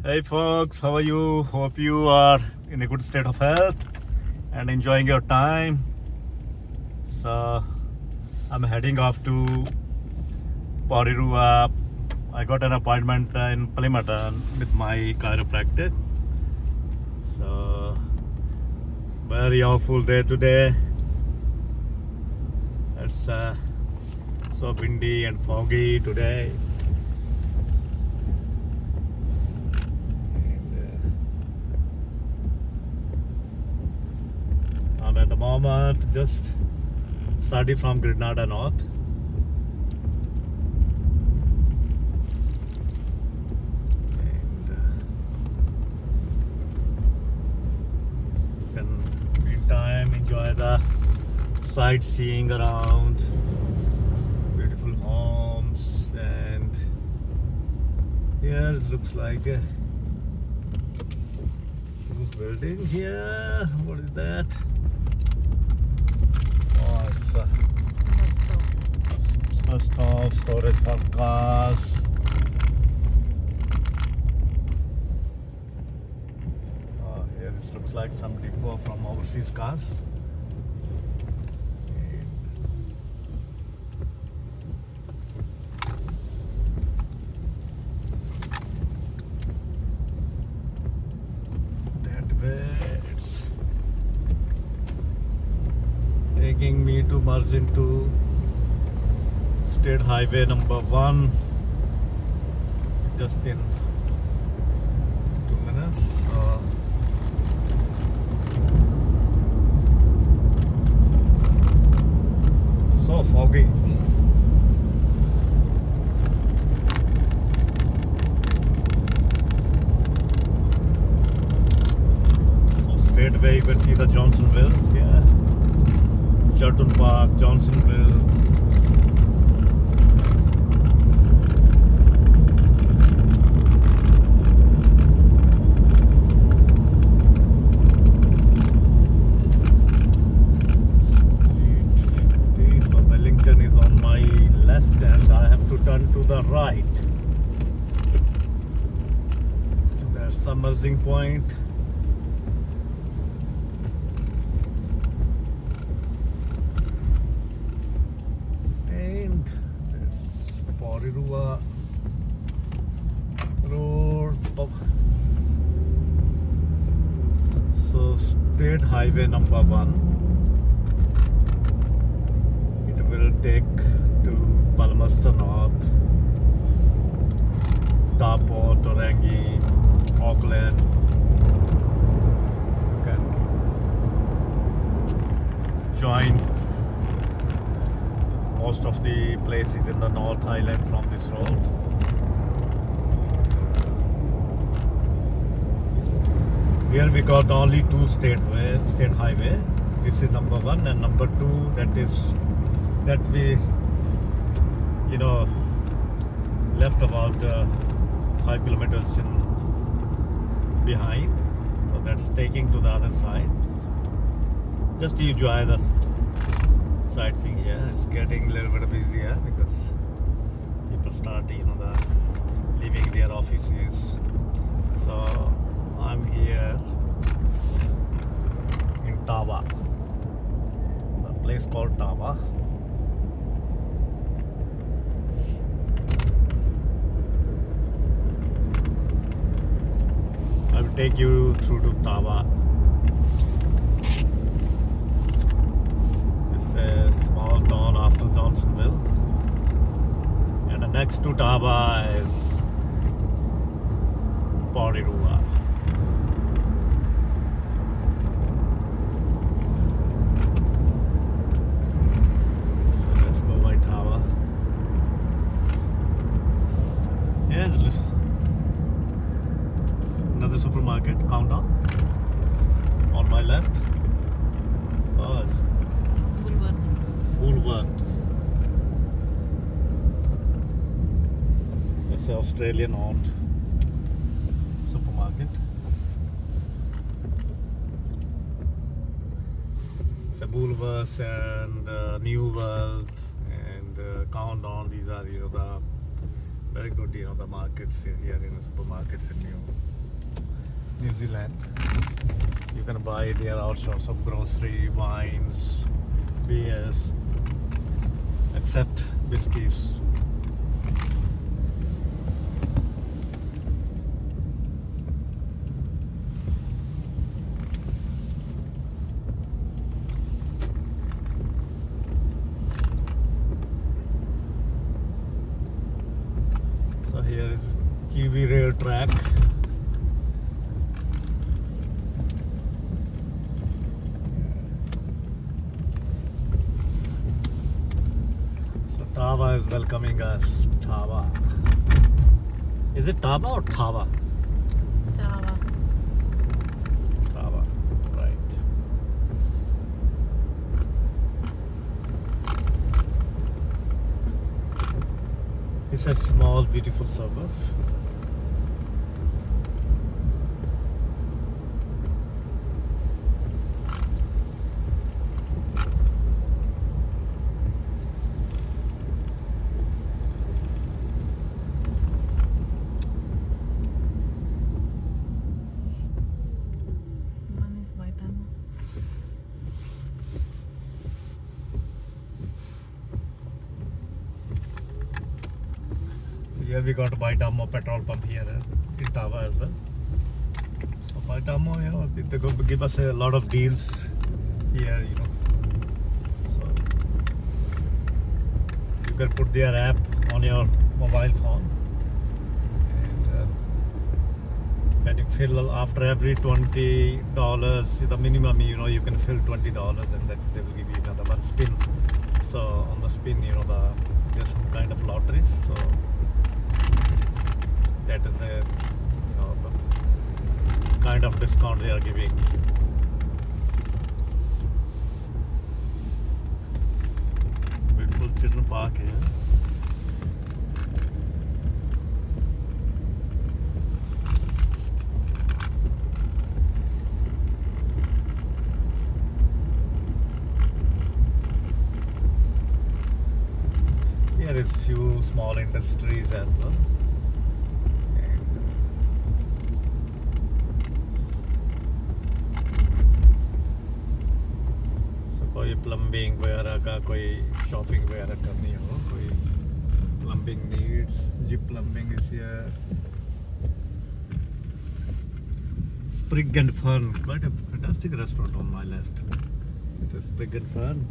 Hey folks, how are you? Hope you are in a good state of health and enjoying your time. So I'm heading off to Porirua. I got an appointment in Palimatan with my chiropractor. So very awful day today. It's so windy and foggy today. I'm at the moment just starting from Grenada North. And you can meantime enjoy the sightseeing around, beautiful homes, and here it looks like a building here. What is that? Oh, it's a bus stop, storage for cars. Oh, here it looks like some depot from overseas cars. That way it's taking me to merge into State Highway number 1 just in 2 minutes. So foggy. So straight away you can see the Johnsonville. Yeah. Churton Park, Johnsonville. Turn to the right. So there's some merging point. And there's Porirua Road. So State Highway number 1. It will take to Palmerston North, Taupo, Tarangi, Auckland. Can join most of the places in the North Island from this road. Here we got only 2 state highway. This is number 1 and number 2. That we left about 5 kilometers behind, so that's taking to the other side. Just to enjoy the sightseeing here. It's getting a little bit busier because people start leaving their offices. So I'm here in Tawa, a place called Tawa. I will take you through to Tawa. It's a small town after Johnsonville. And the next to Tawa is Porirua. So let's go by Tawa. Yes. Another supermarket, Countdown, on my left. Oh, it's Woolworths. It's an Australian-owned supermarket. So Woolworths and New World and Countdown. These are the very good, the markets here in the supermarkets in New Zealand. You can buy there all sorts of grocery, wines, beers, except whiskies. So here is Kiwi Rail track. So Tava is welcoming us. Tava. Is it Tava or Tava? Tava. Tava, right. It's a small, beautiful suburb. One is Waitama. So here we got Waitamo petrol pump here in Tava as well. So Waitamo, they go give us a lot of deals here, So you can put their app on your mobile phone, and when you fill after every $20, the minimum, you can fill $20, and that they will give you another one spin. So on the spin, there's some kind of lotteries. So that is a kind of discount they are giving. Beautiful children park here. Here is few small industries as well. कोई plumbing वगैरह का, कोई shopping वगैरह करनी हो, कोई plumbing needs, जी plumbing is here. Sprig and Fern, quite a fantastic restaurant on my left. It is Sprig and Fern.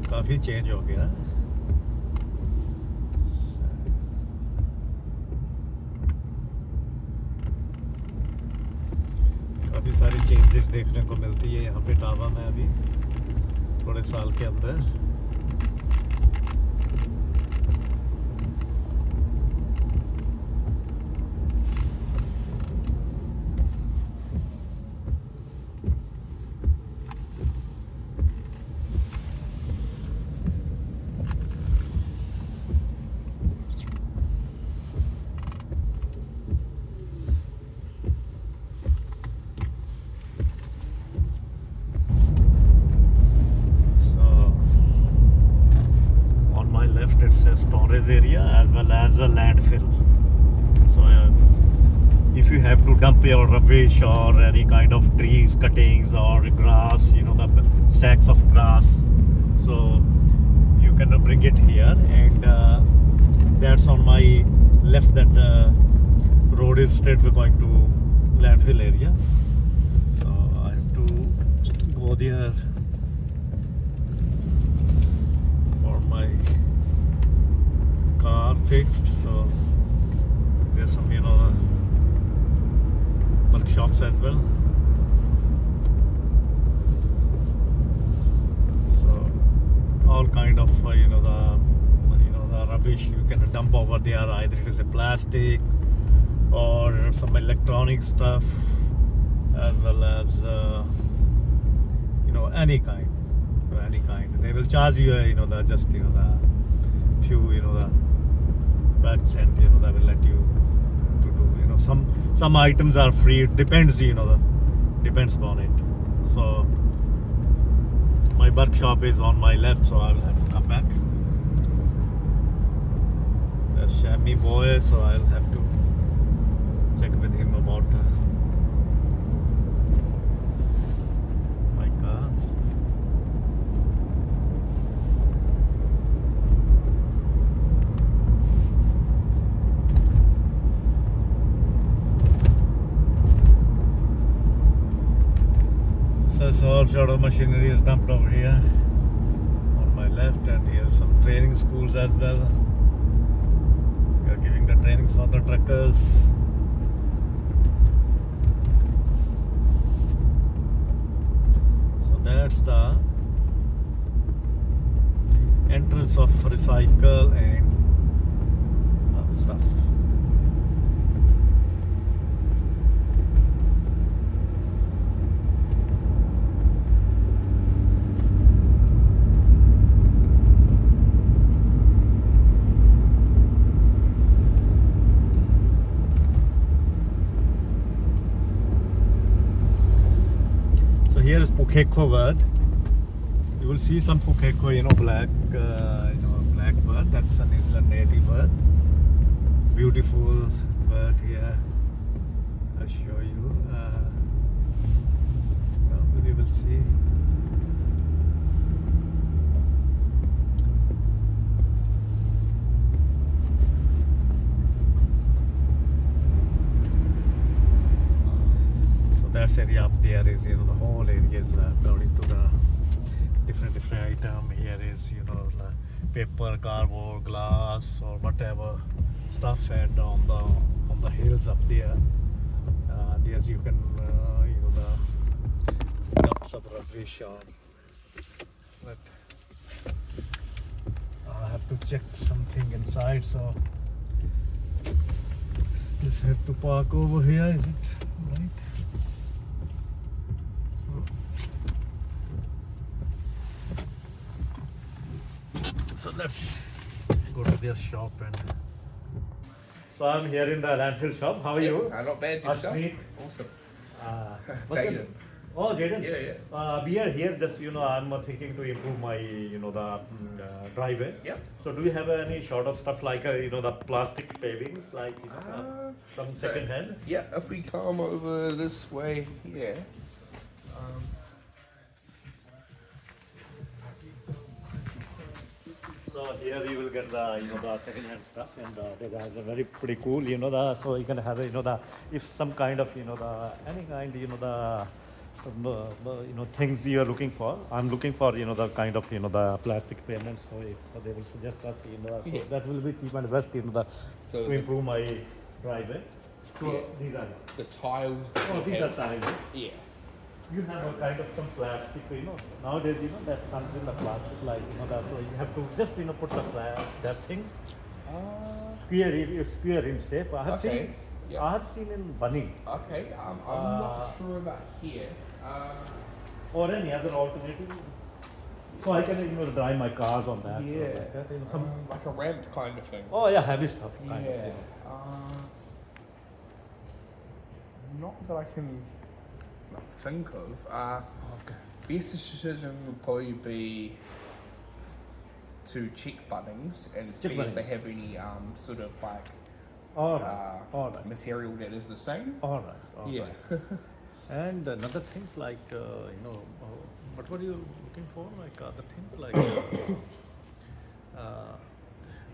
काफी चेंज हो गया. काफी सारी चेंजेस देखने को मिलती है यहाँ पे टावा में अभी थोड़े साल के अंदर. It's a storage area as well as a landfill. So if you have to dump your rubbish or any kind of trees cuttings or grass, the sacks of grass, so you can bring it here, and that's on my left. That road is straight, we're going to landfill area, so I have to go there for my car fixed. So there's some workshops as well. So all kind of the rubbish you can dump over there. Either it is a plastic or some electronic stuff, as well as any kind. any kind. They will charge you, the just the few, the bucks, and they will let you to do. Some items are free. It depends, depends on it. So my workshop is on my left, so I will have to come back. There's Shammy boy, so I'll have to check with him about my car. So all sort of machinery is dumped over here on my left, and here's some training schools as well. We are giving the trainings for the truckers. So that's the entrance of recycle and other stuff. Here is Pukeko bird. You will see some Pukeko, black, black bird. That's a New Zealand native bird. Beautiful bird here. I'll show you. We will see. That area up there is, the whole area is according to the different item. Here is, like paper, cardboard, glass, or whatever stuff, and on the hills up there, there's you can, the dumps of rubbish on. But I have to check something inside, so just have to park over here. Is it right? So let's go to this shop. And so I'm here in the landfill shop. How are you? Not bad. Yourself? Asneet. Awesome. What's your Jaden. name? Oh, Jaden. Yeah. We are here just, I'm thinking to improve my, the driveway. Yeah. So do you have any sort of stuff like, the plastic pavings, like, some so- second hand? Yeah, if we come over this way here. So here you will get the the second hand stuff, and the guys are very pretty cool, so you can have if some kind of any kind things you are looking for. I'm looking for the kind of the plastic payments, so if they will suggest us so Yeah. that will be cheap and best So to improve my driveway. So Yeah. these are the tiles. that oh we these are have- tiles. Yeah. You have a kind of some plastic, nowadays, that comes in the plastic, like, that, so you have to just, put the that thing, square in shape. I have Okay, seen, yeah. I have seen in Bunning, Okay. I'm not sure about here. or any other alternative. So I can, drive my cars on that. or Yeah. like that, some, Like a ramp kind of thing. oh yeah, heavy stuff. Kind of, Yeah. Not that I can think of. Okay. Best decision would probably be to check Bunnings and see if Bunnings. they have any sort of like Alright, alright, material that is the same. alright, alright. Yeah. And another things like, what were you looking for? Like other things like,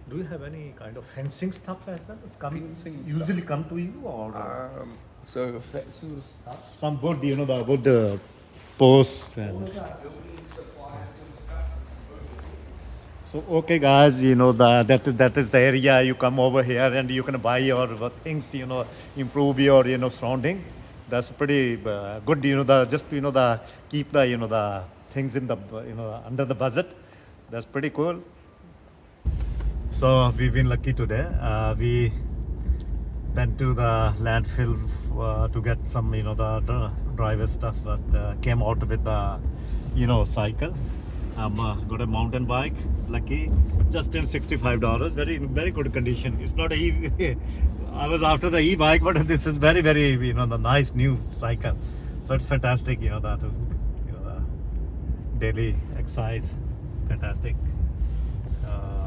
do you have any kind of fencing stuff as well? Fencing Usually come to you, or So if that sort of stuff. some wood, the wood posts and. So okay, guys, that is the area. You come over here and you can buy your things, improve your surrounding. That's pretty good. Just the keep the things in the under the budget. That's pretty cool. So we've been lucky today. We went to the landfill to get some the driver stuff, but came out with the cycle. Got a mountain bike, lucky, just in $65. Very good condition. It's not a I was after the e-bike, but this is very the nice new cycle. So it's fantastic, that the daily exercise, fantastic.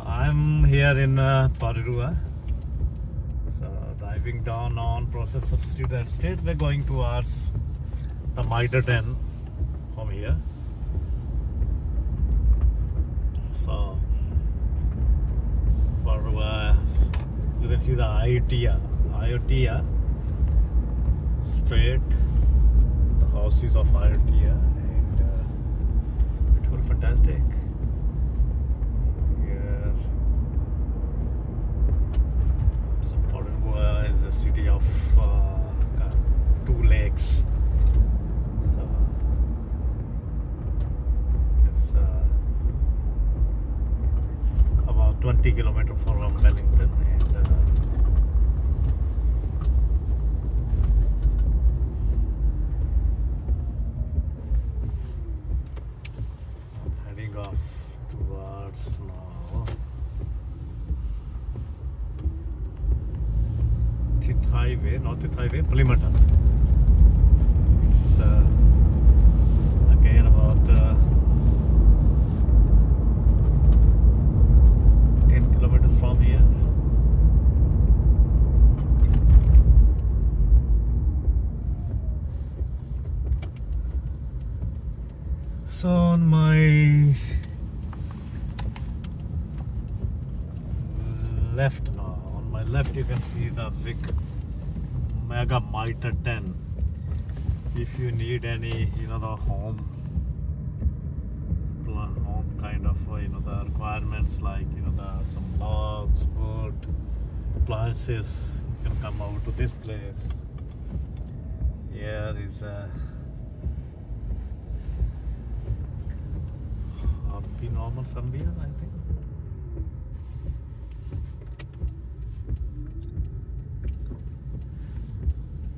I'm here in Parirua. So driving down on Process Substitute Estate. We're going towards the Mitre 10 from here. So Parirua, you can see the Ayutthaya straight, the houses of Ayutthaya, and beautiful, fantastic. Here, so Parirua is a city of two lakes. So it's about 20 kilometers from Wellington, and heading off towards now North Highway, Plimata. It's again about 10 kilometers from here. So on my left now, you can see the big Mega Mitre 10. If you need any, the home kind of, the requirements like, some logs, wood, appliances, you can come out to this place. Here is a normal Sambia, I think.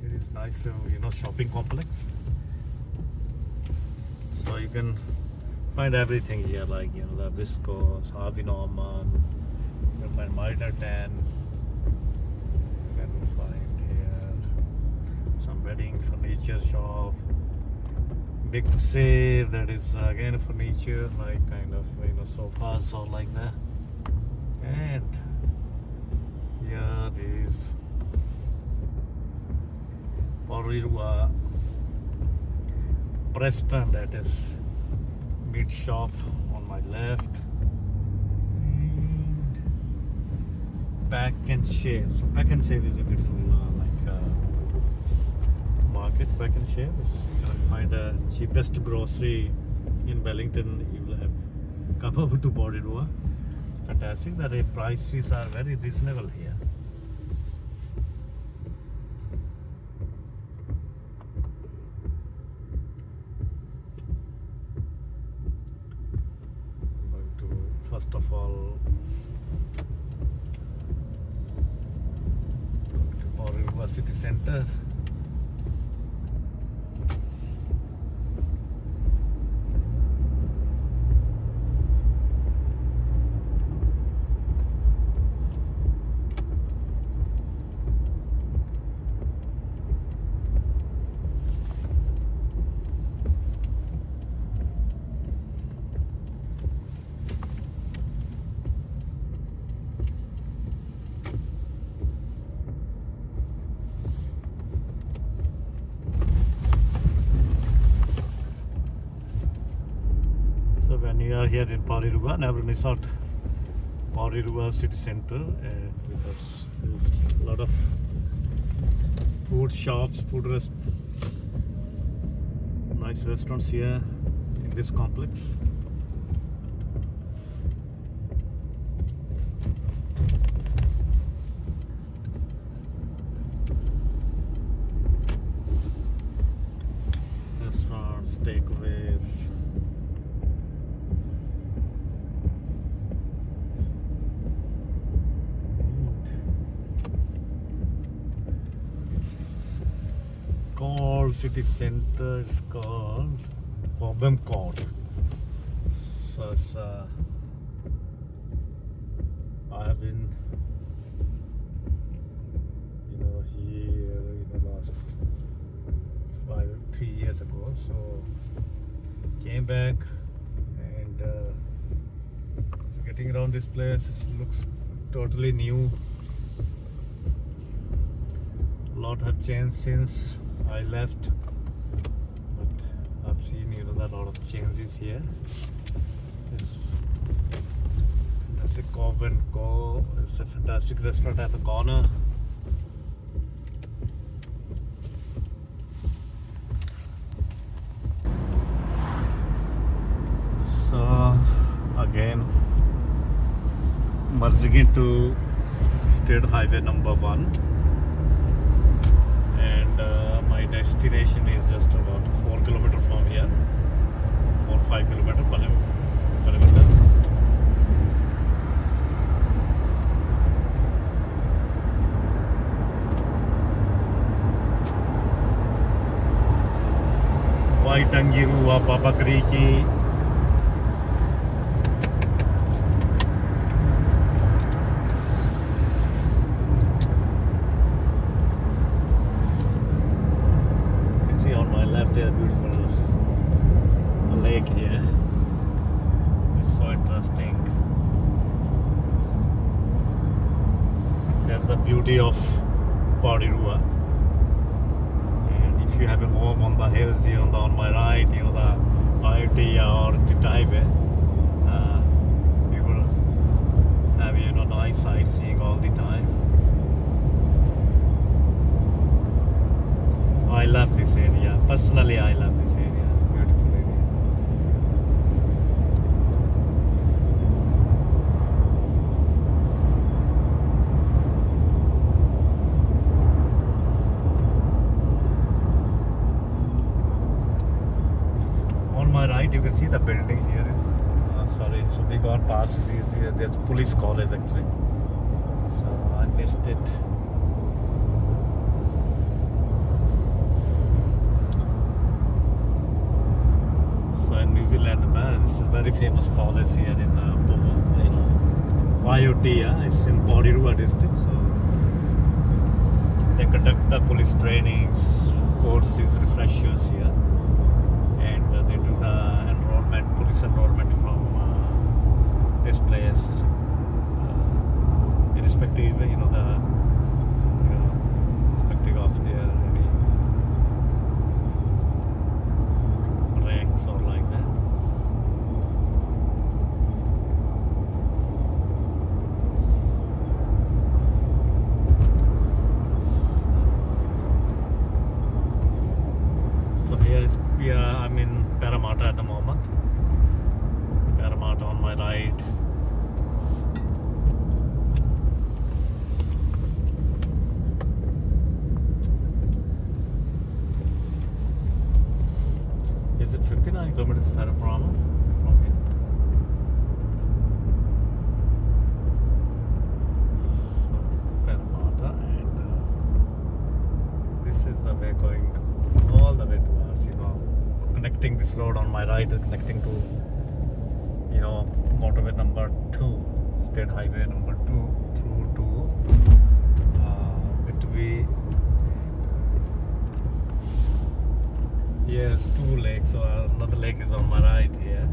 It is nice, shopping complex. So you can find everything here, like the Viscose, Harvey Norman. You can find Mitre 10. You can find here some wedding furniture shop. Big Save, that is again furniture, like kind of sofas or like that. And here is Parirua Preston, that is meat shop on my left. And Pack and Shave. So Pack and Shave is a beautiful market. Pack and Shave. You can find the cheapest grocery in Wellington. You will have come over to Parirua. Fantastic. The prices are very reasonable here. First of all, Parirua city center. When you are here in Parirua, never miss out Parirua city center, because there's a lot of food shops, nice restaurants here in this complex. Restaurants, takeaways. Called city center is called Cobham Court. So So it's I have been, here, last 3 years ago. So came back and so getting around this place. It looks totally new. A lot have changed since I left, but I've seen a lot of changes here. There's a Cobb and Co. It's a fantastic restaurant at the corner. So again, merging into State Highway number 1, and my destination is just about 4 kilometers from here, or 5 kilometers. Waitangiru, Papa Creek. There's a beautiful lake here. It's so interesting. That's the beauty of Porirua. And if you have a home on the hills, on my right, the IoT or the highway, you will have nice sightseeing all the time. I love this area. Personally, I love this area. Beautiful area. On my right, you can see the building here is. Sorry, so we gone past. There's police college actually. So I missed it. New Zealand, this is very famous college here in IoT. It's in Porirua district. So they conduct the police trainings, courses, refreshers here, and they do the police enrollment from this place, irrespective, irrespective of their ranks or like that. I'm in Parramatta at the moment. Parramatta on my right. Is it 59 kilometers from here? So, Parramatta, and this is the way going all the way towards, connecting this road on my right, connecting to, motorway number 2, State Highway number 2, through to between. Yes, 2 lakes. So another lake is on my right here.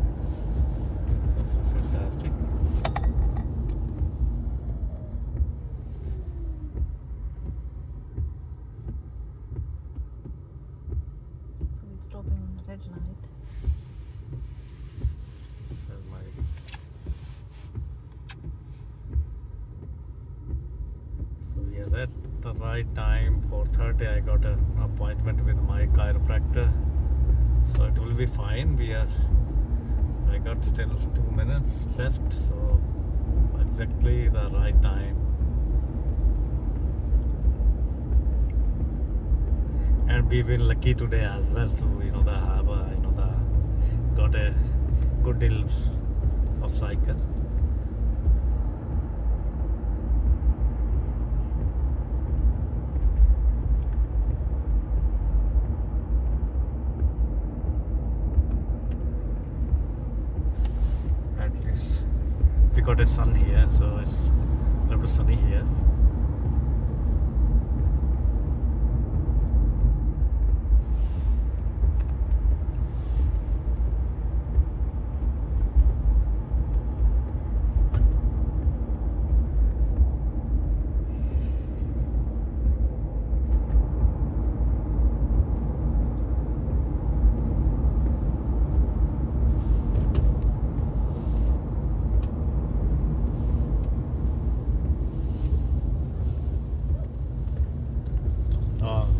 So it's fantastic. Stopping on the red light. So yeah, at the right time, 4:30, I got an appointment with my chiropractor. So it will be fine. I got still 2 minutes left, so exactly the right time. And we've been lucky today as well to got a good deal of cycle. got a son here, so it's a little sunny here.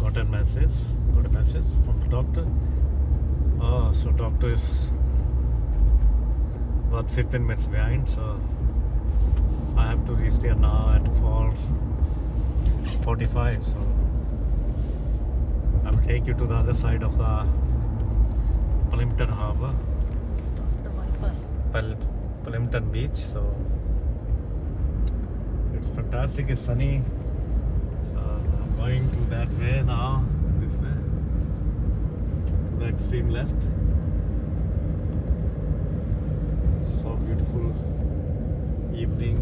Got a message from the doctor. So doctor is about 15 minutes behind, so I have to reach there now at 4:45. So I will take you to the other side of the Plympton Harbour, Stop the Viper. Plympton Beach. So it's fantastic. It's sunny. So I'm going to that way now. This way, to the extreme left. So beautiful evening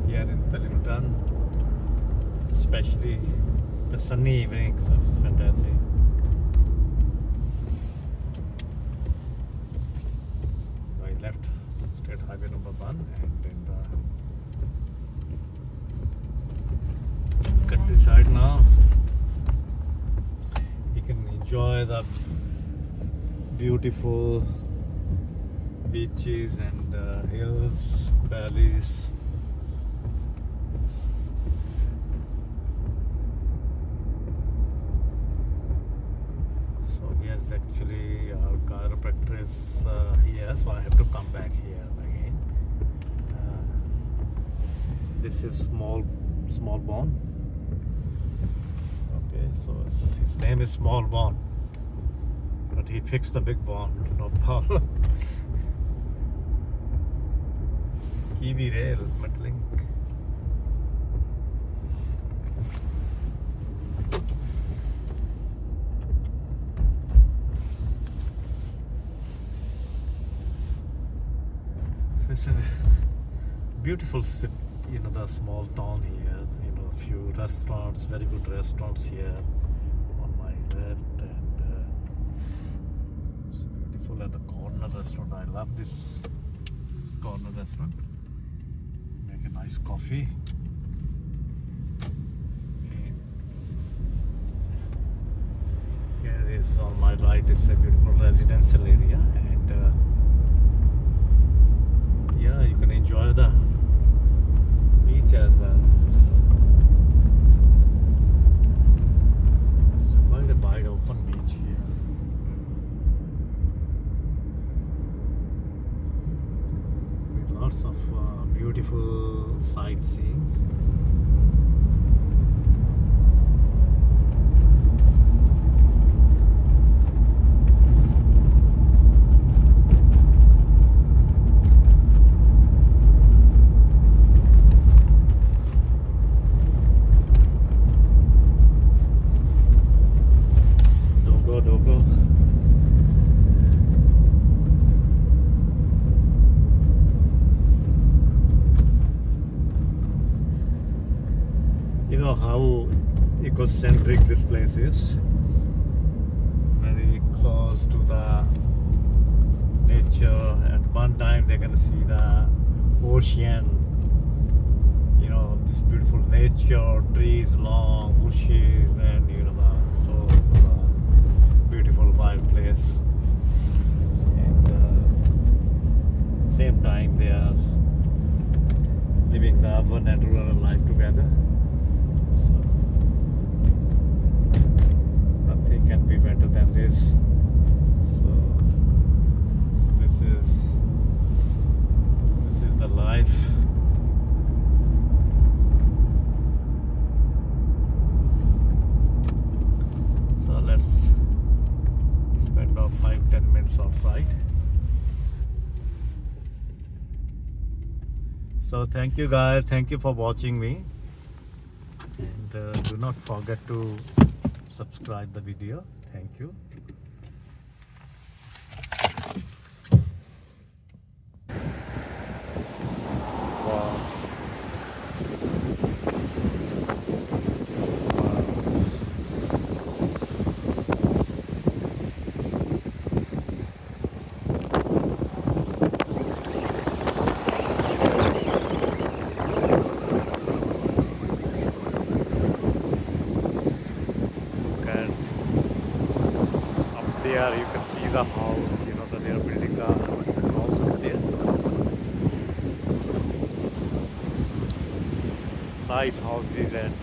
here in Plympton, especially the sunny evening. So it's fantastic. So I left State Highway number 1 and in the countryside now. You can enjoy the beautiful beaches and hills, valleys. So here's actually our chiropractor is here, so I have to come back here again. This is small bone. Okay, so his name is Small Bone, but he fixed the big bone, no problem. Kiwi Rail Metlink. So it's a beautiful city, the small town here. A few restaurants, very good restaurants here on my left, and it's beautiful at the corner restaurant. I love this corner restaurant. Make a nice coffee. Okay. Here is on my right is a beautiful residential area, and yeah, you can enjoy the beach as well. It's quite a wide open beach here. With lots of beautiful sightseeings. Dogo. You know how ecocentric this place is. Very close to the nature. At one time they can see the ocean. This beautiful nature, trees, long bushes, and so beautiful wild place. And same time they are living the urban and rural life together. So nothing can be better than this. So this is the life. So let's spend about 5-10 minutes outside. So thank you guys, thank you for watching me, and do not forget to subscribe the video. Thank you. There you can see the house, that they are building the house over there. Nice houses and